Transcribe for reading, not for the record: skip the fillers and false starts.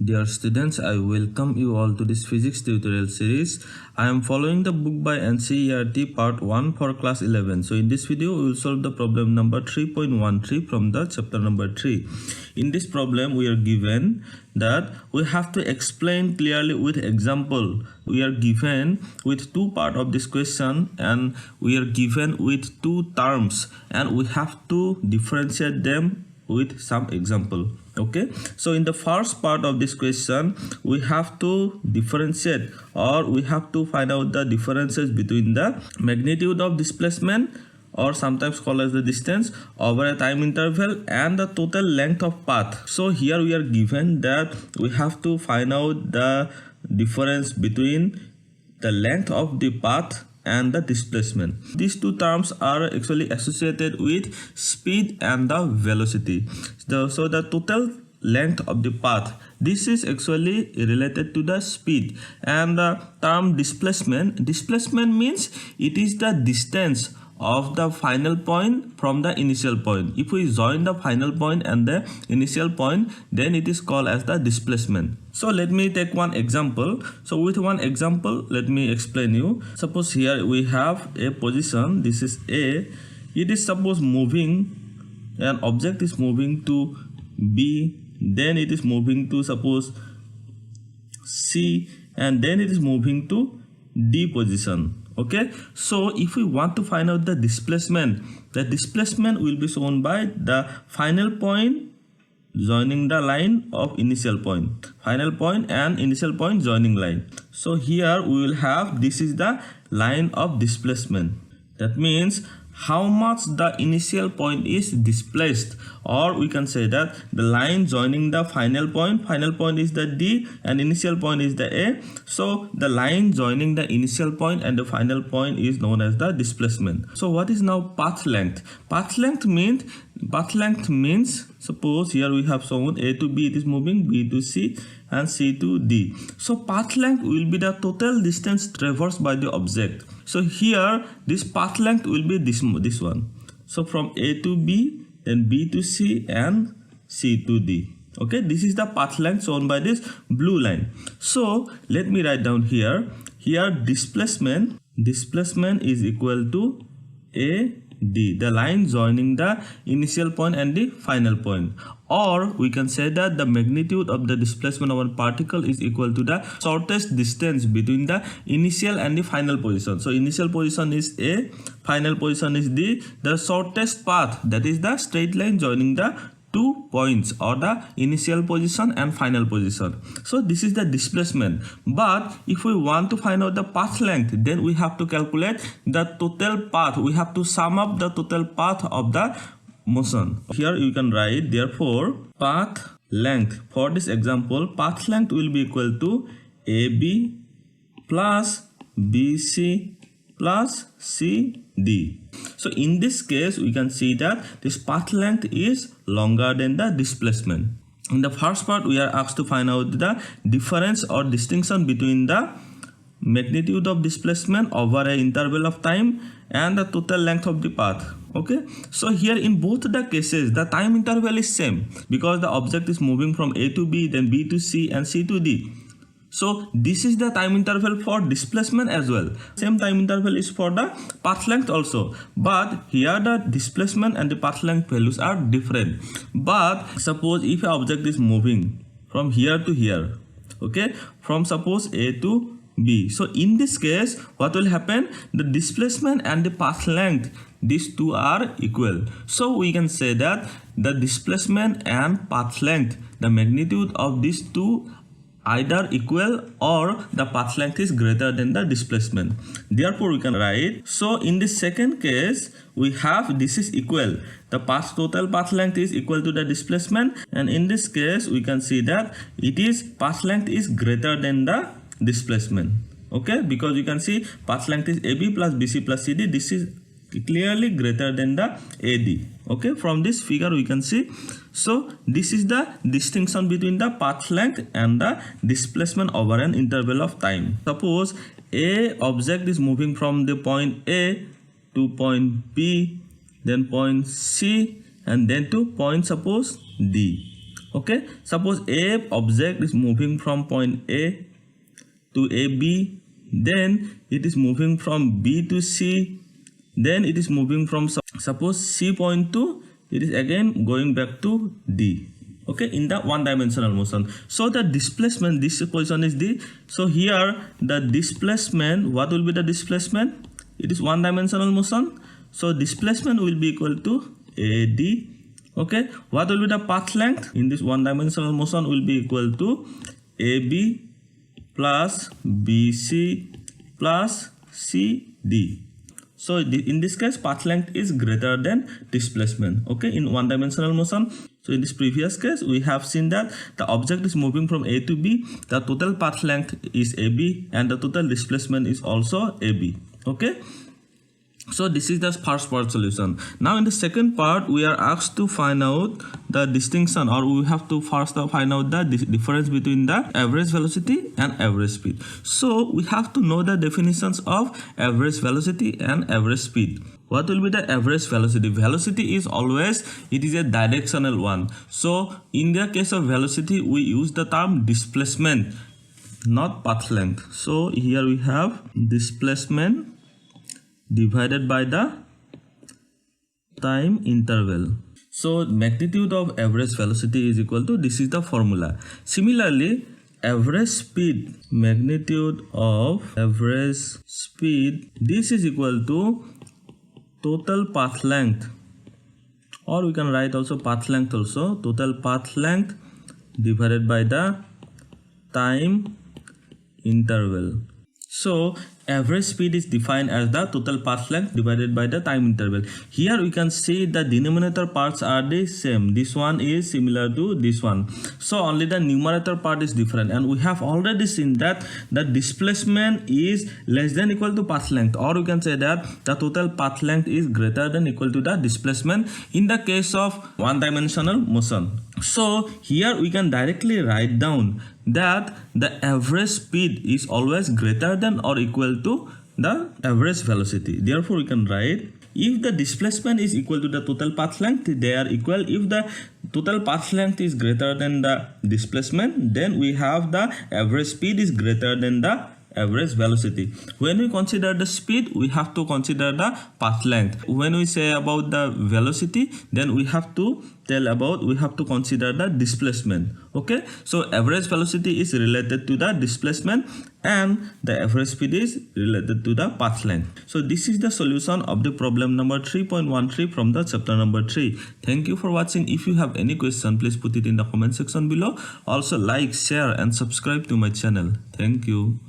Dear students, I welcome you all to this physics tutorial series. I am following the book by NCERT part 1 for class 11. So in this video, we will solve the problem number 3.13 from the chapter number 3. In this problem, we are given that we have to explain clearly with example. We are given with two parts of this question and we are given with two terms and we have to differentiate them with some example. Okay, so in the first part of this question we have to differentiate or we have to find out the differences between the magnitude of displacement, or sometimes called as the distance, over a time interval and the total length of path. So here we are given that we have to find out the difference between the length of the path and the displacement. These two terms are actually associated with speed and the velocity. So the total length of the path, this is actually related to the speed, and the term displacement means it is the distance of the final point from the initial point. If we join the final point and the initial point, then it is called as the displacement. So let me take one example. So with one example, let me explain you. Suppose here we have a position, this is A. It is suppose moving, an object is moving to B, then it is moving to suppose C, and then it is moving to D position. Okay, so if we want to find out the displacement will be shown by the final point joining the line of initial point, final point and initial point joining line. So here we will have, this is the line of displacement. That means how much the initial point is displaced, or we can say that the line joining the final point is the D and initial point is the A. So the line joining the initial point and the final point is known as the displacement. So what is now path length? Path length means suppose here we have shown A to B, it is moving, B to C and C to D. So path length will be the total distance traversed by the object. So here this path length will be this one. So from A to B, then B to C and C to D. Okay, this is the path length shown by this blue line. So let me write down here. Here displacement is equal to AD, the line joining the initial point and the final point. Or we can say that the magnitude of the displacement of a particle is equal to the shortest distance between the initial and the final position. So initial position is A, final position is D. The shortest path, that is the straight line joining the two points, or the initial position and final position. So this is the displacement. But if we want to find out the path length, then we have to calculate the total path. We have to sum up the total path of the motion. Here you can write, therefore path length, for this example path length will be equal to AB plus BC plus CD. So in this case we can see that this path length is longer than the displacement. In the first part we are asked to find out the difference or distinction between the magnitude of displacement over an interval of time and the total length of the path. Okay, so here in both the cases the time interval is same, because the object is moving from A to B, then B to C and C to D. So this is the time interval for displacement as well. Same time interval is for the path length also, but here the displacement and the path length values are different. But suppose if an object is moving from here to here, okay, from suppose A to B. So in this case what will happen? The displacement and the path length, these two are equal. So we can say that the displacement and path length, the magnitude of these two either equal or the path length is greater than the displacement. Therefore we can write, so in the second case we have this is equal, the total path length is equal to the displacement, and in this case we can see that it is path length is greater than the displacement. Okay, because you can see path length is AB plus BC plus CD, this is clearly greater than the AD. Okay, from this figure we can see. So this is the distinction between the path length and the displacement over an interval of time. Suppose a object is moving from the point A to point B, then point C, and then to point suppose D. Okay, suppose a object is moving from point A to AB, then it is moving from B to C, then it is moving from suppose C point to, it is again going back to D. Okay, in the one-dimensional motion. So the displacement, this position is D. So here the displacement, what will be the displacement? It is one-dimensional motion. So displacement will be equal to AD. Okay, what will be the path length in this one-dimensional motion will be equal to AB plus BC plus CD. So in this case, path length is greater than displacement. Okay, in one-dimensional motion. So in this previous case, we have seen that the object is moving from A to B. The total path length is AB and the total displacement is also AB. Okay. So this is the first part solution. Now in the second part, we are asked to find out the distinction, or we have to first find out the difference between the average velocity and average speed. So we have to know the definitions of average velocity and average speed. What will be the average velocity? Velocity is always, it is a directional one. So in the case of velocity, we use the term displacement, not path length. So here we have displacement divided by the time interval. So magnitude of average velocity is equal to, this is the formula. Similarly, average speed, magnitude of average speed, this is equal to total path length, or we can write also path length also, total path length divided by the time interval. So average speed is defined as the total path length divided by the time interval. Here we can see the denominator parts are the same. This one is similar to this one. So only the numerator part is different, and we have already seen that the displacement is less than equal to path length, or we can say that the total path length is greater than equal to the displacement in the case of one-dimensional motion. So here we can directly write down that the average speed is always greater than or equal to the average velocity. Therefore we can write, if the displacement is equal to the total path length, they are equal. If the total path length is greater than the displacement, then we have the average speed is greater than the average velocity. When we consider the speed, we have to consider the path length. When we say about the velocity, then we have to consider the displacement. Okay, so average velocity is related to the displacement and the average speed is related to the path length. So this is the solution of the problem number 3.13 from the chapter number 3. Thank you for watching. If you have any question, please put it in the comment section below. Also like, share and subscribe to my channel. Thank you.